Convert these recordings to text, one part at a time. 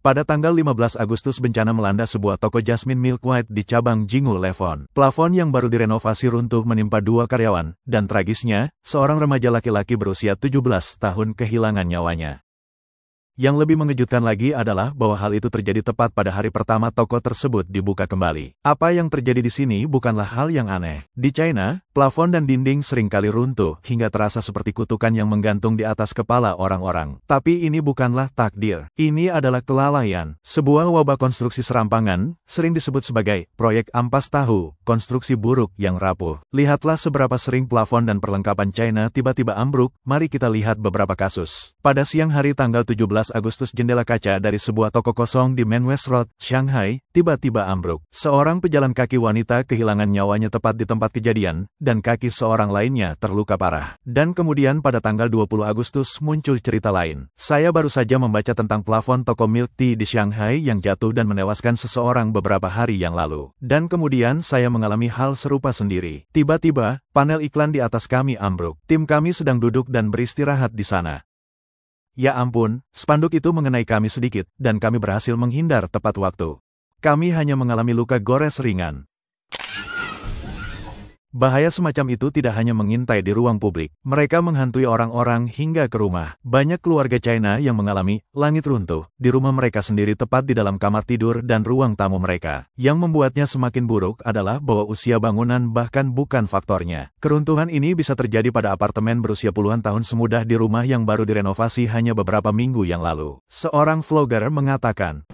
Pada tanggal 15 Agustus bencana melanda sebuah toko Jasmine Milk White di cabang Jingu Levon. Plafon yang baru direnovasi runtuh menimpa 2 karyawan, dan tragisnya, seorang remaja laki-laki berusia 17 tahun kehilangan nyawanya. Yang lebih mengejutkan lagi adalah bahwa hal itu terjadi tepat pada hari pertama toko tersebut dibuka kembali. Apa yang terjadi di sini bukanlah hal yang aneh. Di China, plafon dan dinding seringkali runtuh hingga terasa seperti kutukan yang menggantung di atas kepala orang-orang. Tapi ini bukanlah takdir. Ini adalah kelalaian. Sebuah wabah konstruksi serampangan, sering disebut sebagai proyek ampas tahu, konstruksi buruk yang rapuh. Lihatlah seberapa sering plafon dan perlengkapan China tiba-tiba ambruk. Mari kita lihat beberapa kasus. Pada siang hari tanggal 17 Agustus, jendela kaca dari sebuah toko kosong di Manwest Road, Shanghai, tiba-tiba ambruk. Seorang pejalan kaki wanita kehilangan nyawanya tepat di tempat kejadian, dan kaki seorang lainnya terluka parah. Dan kemudian pada tanggal 20 Agustus muncul cerita lain. Saya baru saja membaca tentang plafon toko milk tea di Shanghai yang jatuh dan menewaskan seseorang beberapa hari yang lalu. Dan kemudian saya mengalami hal serupa sendiri. Tiba-tiba, panel iklan di atas kami ambruk. Tim kami sedang duduk dan beristirahat di sana. Ya ampun, spanduk itu mengenai kami sedikit, dan kami berhasil menghindar tepat waktu. Kami hanya mengalami luka gores ringan. Bahaya semacam itu tidak hanya mengintai di ruang publik, mereka menghantui orang-orang hingga ke rumah. Banyak keluarga China yang mengalami langit runtuh di rumah mereka sendiri tepat di dalam kamar tidur dan ruang tamu mereka. Yang membuatnya semakin buruk adalah bahwa usia bangunan bahkan bukan faktornya. Keruntuhan ini bisa terjadi pada apartemen berusia puluhan tahun semudah di rumah yang baru direnovasi hanya beberapa minggu yang lalu. Seorang vlogger mengatakan,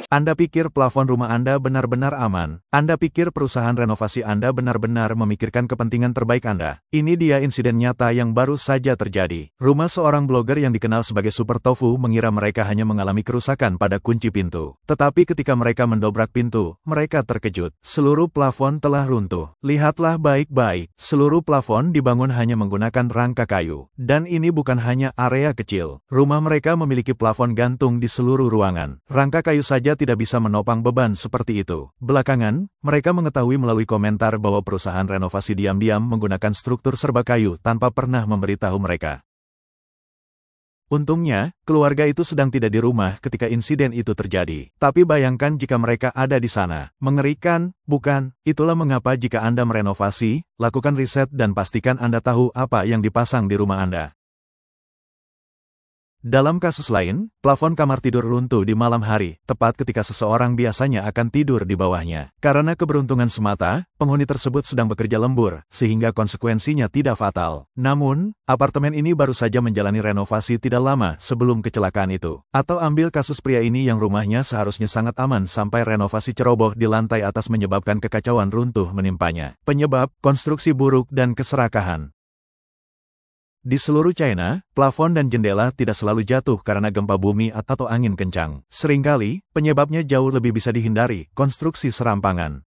Anda pikir plafon rumah Anda benar-benar aman? Anda pikir perusahaan renovasi Anda benar-benar memikirkan kepentingan terbaik Anda? Ini dia insiden nyata yang baru saja terjadi. Rumah seorang blogger yang dikenal sebagai Super Tofu mengira mereka hanya mengalami kerusakan pada kunci pintu. Tetapi ketika mereka mendobrak pintu, mereka terkejut. Seluruh plafon telah runtuh. Lihatlah baik-baik. Seluruh plafon dibangun hanya menggunakan rangka kayu. Dan ini bukan hanya area kecil. Rumah mereka memiliki plafon gantung di seluruh ruangan. Rangka kayu saja tidak bisa menopang beban seperti itu. Belakangan, mereka mengetahui melalui komentar bahwa perusahaan renovasi diam-diam menggunakan struktur serba kayu tanpa pernah memberitahu mereka. Untungnya, keluarga itu sedang tidak di rumah ketika insiden itu terjadi. Tapi bayangkan jika mereka ada di sana. Mengerikan, bukan? Itulah mengapa jika Anda merenovasi, lakukan riset dan pastikan Anda tahu apa yang dipasang di rumah Anda. Dalam kasus lain, plafon kamar tidur runtuh di malam hari, tepat ketika seseorang biasanya akan tidur di bawahnya. Karena keberuntungan semata, penghuni tersebut sedang bekerja lembur, sehingga konsekuensinya tidak fatal. Namun, apartemen ini baru saja menjalani renovasi tidak lama sebelum kecelakaan itu. Atau ambil kasus pria ini yang rumahnya seharusnya sangat aman sampai renovasi ceroboh di lantai atas menyebabkan kekacauan runtuh menimpanya. Penyebab, konstruksi buruk dan keserakahan. Di seluruh China, plafon dan jendela tidak selalu jatuh karena gempa bumi atau angin kencang. Seringkali, penyebabnya jauh lebih bisa dihindari, konstruksi serampangan.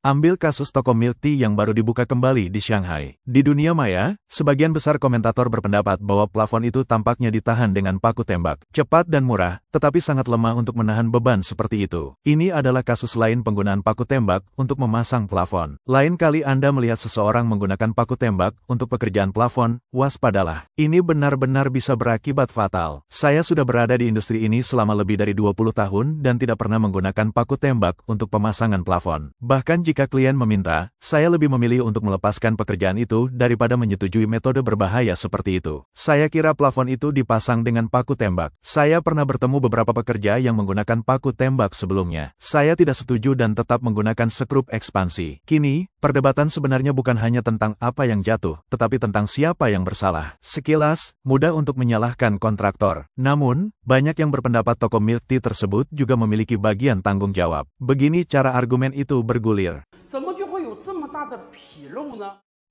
Ambil kasus toko milk tea yang baru dibuka kembali di Shanghai. Di dunia maya, sebagian besar komentator berpendapat bahwa plafon itu tampaknya ditahan dengan paku tembak. Cepat dan murah, tetapi sangat lemah untuk menahan beban seperti itu. Ini adalah kasus lain penggunaan paku tembak untuk memasang plafon. Lain kali Anda melihat seseorang menggunakan paku tembak untuk pekerjaan plafon, waspadalah. Ini benar-benar bisa berakibat fatal. Saya sudah berada di industri ini selama lebih dari 20 tahun dan tidak pernah menggunakan paku tembak untuk pemasangan plafon. Bahkan jika klien meminta, saya lebih memilih untuk melepaskan pekerjaan itu daripada menyetujui metode berbahaya seperti itu. Saya kira plafon itu dipasang dengan paku tembak. Saya pernah bertemu beberapa pekerja yang menggunakan paku tembak sebelumnya. Saya tidak setuju dan tetap menggunakan skrup ekspansi. Kini, perdebatan sebenarnya bukan hanya tentang apa yang jatuh, tetapi tentang siapa yang bersalah. Sekilas, mudah untuk menyalahkan kontraktor. Namun, banyak yang berpendapat toko milk tea tersebut juga memiliki bagian tanggung jawab. Begini cara argumen itu bergulir.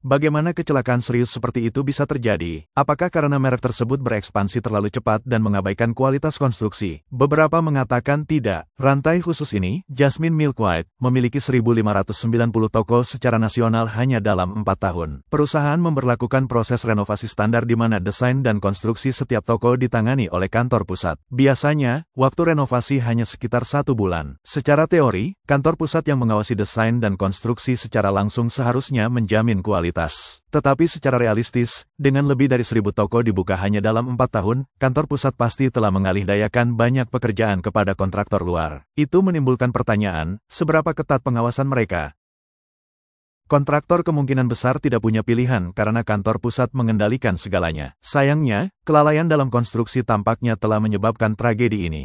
Bagaimana kecelakaan serius seperti itu bisa terjadi? Apakah karena merek tersebut berekspansi terlalu cepat dan mengabaikan kualitas konstruksi? Beberapa mengatakan tidak. Rantai khusus ini, Jasmine Milk White, memiliki 1.590 toko secara nasional hanya dalam 4 tahun. Perusahaan memberlakukan proses renovasi standar di mana desain dan konstruksi setiap toko ditangani oleh kantor pusat. Biasanya, waktu renovasi hanya sekitar 1 bulan. Secara teori, kantor pusat yang mengawasi desain dan konstruksi secara langsung seharusnya menjamin kualitas. kualitas. Tetapi secara realistis, dengan lebih dari 1.000 toko dibuka hanya dalam 4 tahun, kantor pusat pasti telah mengalihdayakan banyak pekerjaan kepada kontraktor luar. Itu menimbulkan pertanyaan, seberapa ketat pengawasan mereka? Kontraktor kemungkinan besar tidak punya pilihan karena kantor pusat mengendalikan segalanya. Sayangnya, kelalaian dalam konstruksi tampaknya telah menyebabkan tragedi ini.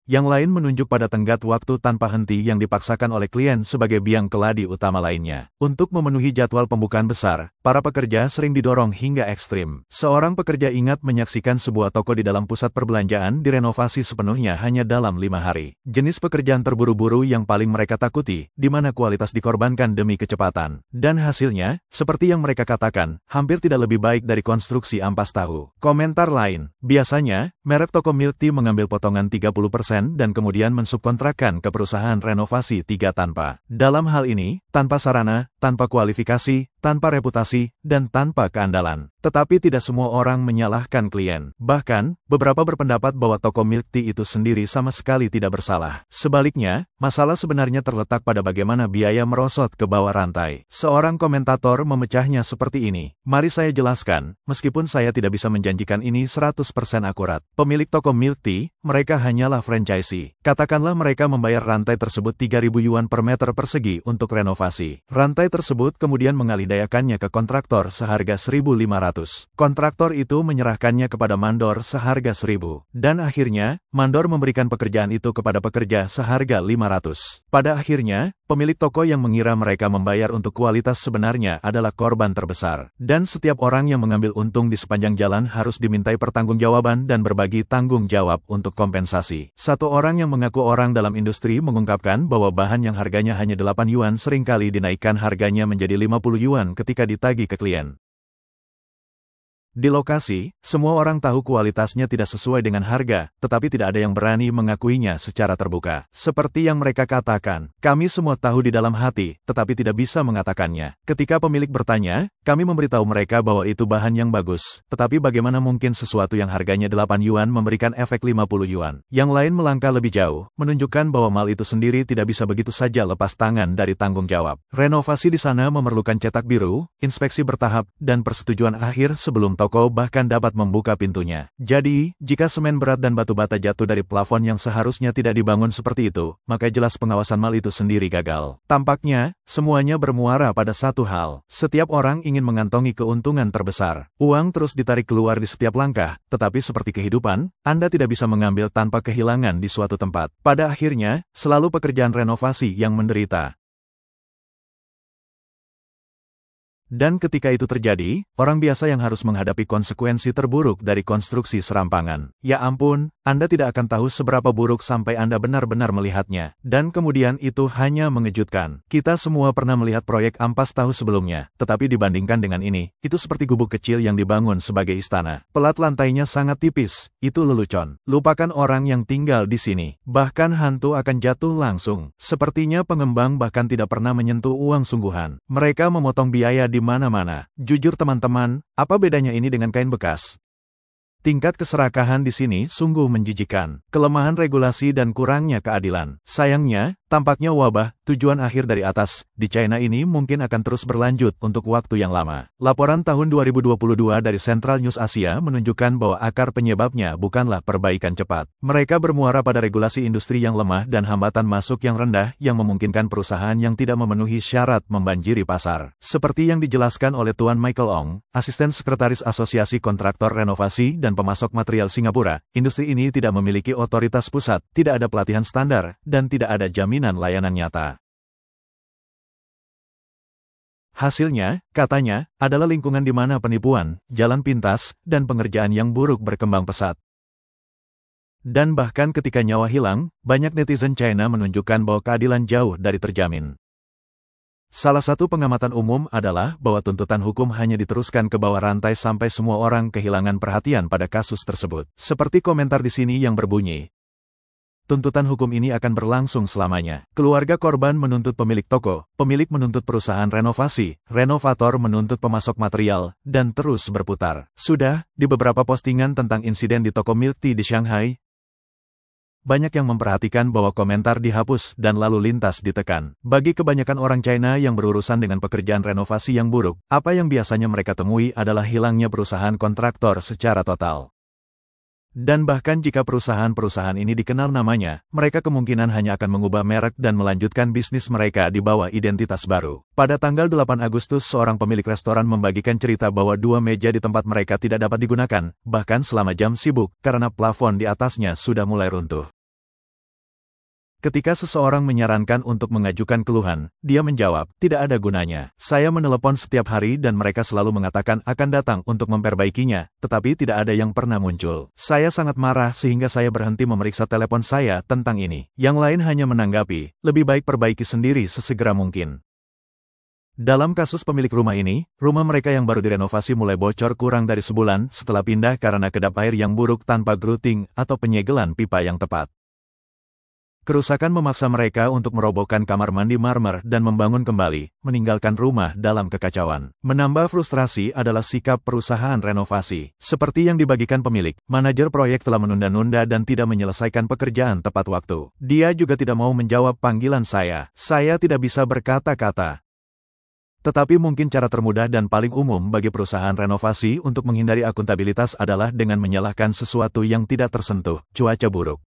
Yang lain menunjuk pada tenggat waktu tanpa henti yang dipaksakan oleh klien sebagai biang keladi utama lainnya. Untuk memenuhi jadwal pembukaan besar, para pekerja sering didorong hingga ekstrim. Seorang pekerja ingat menyaksikan sebuah toko di dalam pusat perbelanjaan direnovasi sepenuhnya hanya dalam 5 hari. Jenis pekerjaan terburu-buru yang paling mereka takuti, di mana kualitas dikorbankan demi kecepatan. Dan hasilnya, seperti yang mereka katakan, hampir tidak lebih baik dari konstruksi ampas tahu. Komentar lain, biasanya, merek toko milk tea mengambil potongan 30% dan kemudian mensubkontrakkan ke perusahaan renovasi 3 tanpa. Dalam hal ini, tanpa sarana, tanpa kualifikasi, tanpa reputasi, dan tanpa keandalan. Tetapi tidak semua orang menyalahkan klien. Bahkan, beberapa berpendapat bahwa toko milk tea itu sendiri sama sekali tidak bersalah. Sebaliknya, masalah sebenarnya terletak pada bagaimana biaya merosot ke bawah rantai. Seorang komentator memecahnya seperti ini. Mari saya jelaskan, meskipun saya tidak bisa menjanjikan ini 100% akurat. Pemilik toko milk tea, mereka hanyalah franchisee. Katakanlah mereka membayar rantai tersebut 3.000 yuan per meter persegi untuk renovasi. Rantai tersebut kemudian mengalihdayakannya ke kontraktor seharga 1.500. Kontraktor itu menyerahkannya kepada mandor seharga 1.000. Dan akhirnya, mandor memberikan pekerjaan itu kepada pekerja seharga 500. Pada akhirnya, pemilik toko yang mengira mereka membayar untuk kualitas sebenarnya adalah korban terbesar. Dan setiap orang yang mengambil untung di sepanjang jalan harus dimintai pertanggungjawaban dan berbagi tanggung jawab untuk kompensasi. Satu orang yang mengaku orang dalam industri mengungkapkan bahwa bahan yang harganya hanya 8 yuan seringkali dinaikkan harganya menjadi 50 yuan ketika ditagih ke klien. Di lokasi, semua orang tahu kualitasnya tidak sesuai dengan harga, tetapi tidak ada yang berani mengakuinya secara terbuka. Seperti yang mereka katakan, kami semua tahu di dalam hati, tetapi tidak bisa mengatakannya. Ketika pemilik bertanya, kami memberitahu mereka bahwa itu bahan yang bagus, tetapi bagaimana mungkin sesuatu yang harganya 8 yuan memberikan efek 50 yuan? Yang lain melangkah lebih jauh, menunjukkan bahwa mal itu sendiri tidak bisa begitu saja lepas tangan dari tanggung jawab. Renovasi di sana memerlukan cetak biru, inspeksi bertahap, dan persetujuan akhir sebelum toko bahkan dapat membuka pintunya. Jadi, jika semen berat dan batu bata jatuh dari plafon yang seharusnya tidak dibangun seperti itu, maka jelas pengawasan mal itu sendiri gagal. Tampaknya, semuanya bermuara pada satu hal. Setiap orang ingin mengantongi keuntungan terbesar. Uang terus ditarik keluar di setiap langkah, tetapi seperti kehidupan, Anda tidak bisa mengambil tanpa kehilangan di suatu tempat. Pada akhirnya, selalu pekerjaan renovasi yang menderita. Dan ketika itu terjadi, orang biasa yang harus menghadapi konsekuensi terburuk dari konstruksi serampangan. Ya ampun, Anda tidak akan tahu seberapa buruk sampai Anda benar-benar melihatnya. Dan kemudian itu hanya mengejutkan. Kita semua pernah melihat proyek ampas tahu sebelumnya, tetapi dibandingkan dengan ini, itu seperti gubuk kecil yang dibangun sebagai istana. Pelat lantainya sangat tipis, itu lelucon. Lupakan orang yang tinggal di sini. Bahkan hantu akan jatuh langsung. Sepertinya pengembang bahkan tidak pernah menyentuh uang sungguhan. Mereka memotong biaya di mana-mana. Jujur teman-teman, apa bedanya ini dengan kain bekas? Tingkat keserakahan di sini sungguh menjijikkan. Kelemahan regulasi dan kurangnya keadilan. Sayangnya, tampaknya wabah, tujuan akhir dari atas, di China ini mungkin akan terus berlanjut untuk waktu yang lama. Laporan tahun 2022 dari Central News Asia menunjukkan bahwa akar penyebabnya bukanlah perbaikan cepat. Mereka bermuara pada regulasi industri yang lemah dan hambatan masuk yang rendah yang memungkinkan perusahaan yang tidak memenuhi syarat membanjiri pasar. Seperti yang dijelaskan oleh Tuan Michael Ong, asisten sekretaris Asosiasi Kontraktor Renovasi dan Pemasok Material Singapura, industri ini tidak memiliki otoritas pusat, tidak ada pelatihan standar, dan tidak ada jaminan layanan nyata. Hasilnya, katanya, adalah lingkungan di mana penipuan, jalan pintas, dan pengerjaan yang buruk berkembang pesat. Dan bahkan ketika nyawa hilang, banyak netizen China menunjukkan bahwa keadilan jauh dari terjamin. Salah satu pengamatan umum adalah bahwa tuntutan hukum hanya diteruskan ke bawah rantai sampai semua orang kehilangan perhatian pada kasus tersebut. Seperti komentar di sini yang berbunyi, tuntutan hukum ini akan berlangsung selamanya. Keluarga korban menuntut pemilik toko, pemilik menuntut perusahaan renovasi, renovator menuntut pemasok material, dan terus berputar. Sudah, di beberapa postingan tentang insiden di toko milk tea di Shanghai, banyak yang memperhatikan bahwa komentar dihapus dan lalu lintas ditekan. Bagi kebanyakan orang China yang berurusan dengan pekerjaan renovasi yang buruk, apa yang biasanya mereka temui adalah hilangnya perusahaan kontraktor secara total. Dan bahkan jika perusahaan-perusahaan ini dikenal namanya, mereka kemungkinan hanya akan mengubah merek dan melanjutkan bisnis mereka di bawah identitas baru. Pada tanggal 8 Agustus, seorang pemilik restoran membagikan cerita bahwa 2 meja di tempat mereka tidak dapat digunakan, bahkan selama jam sibuk, karena plafon di atasnya sudah mulai runtuh. Ketika seseorang menyarankan untuk mengajukan keluhan, dia menjawab, tidak ada gunanya. Saya menelepon setiap hari dan mereka selalu mengatakan akan datang untuk memperbaikinya, tetapi tidak ada yang pernah muncul. Saya sangat marah sehingga saya berhenti memeriksa telepon saya tentang ini. Yang lain hanya menanggapi, lebih baik perbaiki sendiri sesegera mungkin. Dalam kasus pemilik rumah ini, rumah mereka yang baru direnovasi mulai bocor kurang dari sebulan setelah pindah karena kedap air yang buruk tanpa grouting atau penyegelan pipa yang tepat. Kerusakan memaksa mereka untuk merobohkan kamar mandi marmer dan membangun kembali, meninggalkan rumah dalam kekacauan. Menambah frustrasi adalah sikap perusahaan renovasi. Seperti yang dibagikan pemilik, manajer proyek telah menunda-nunda dan tidak menyelesaikan pekerjaan tepat waktu. Dia juga tidak mau menjawab panggilan saya. Saya tidak bisa berkata-kata. Tetapi mungkin cara termudah dan paling umum bagi perusahaan renovasi untuk menghindari akuntabilitas adalah dengan menyalahkan sesuatu yang tidak tersentuh, cuaca buruk.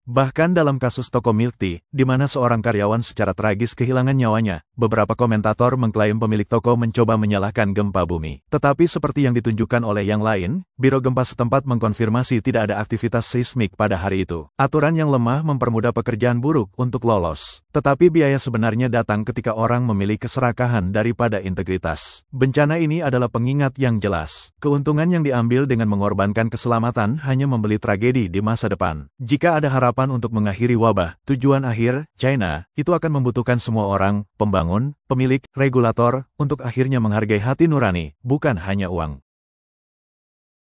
Bahkan dalam kasus toko milk tea, di mana seorang karyawan secara tragis kehilangan nyawanya, beberapa komentator mengklaim pemilik toko mencoba menyalahkan gempa bumi. Tetapi seperti yang ditunjukkan oleh yang lain, Biro Gempa setempat mengkonfirmasi tidak ada aktivitas seismik pada hari itu. Aturan yang lemah mempermudah pekerjaan buruk untuk lolos. Tetapi biaya sebenarnya datang ketika orang memilih keserakahan daripada integritas. Bencana ini adalah pengingat yang jelas. Keuntungan yang diambil dengan mengorbankan keselamatan hanya membeli tragedi di masa depan. Jika ada harapan untuk mengakhiri wabah, tujuan akhir, China, itu akan membutuhkan semua orang, pembangun, pemilik, regulator, untuk akhirnya menghargai hati nurani, bukan hanya uang.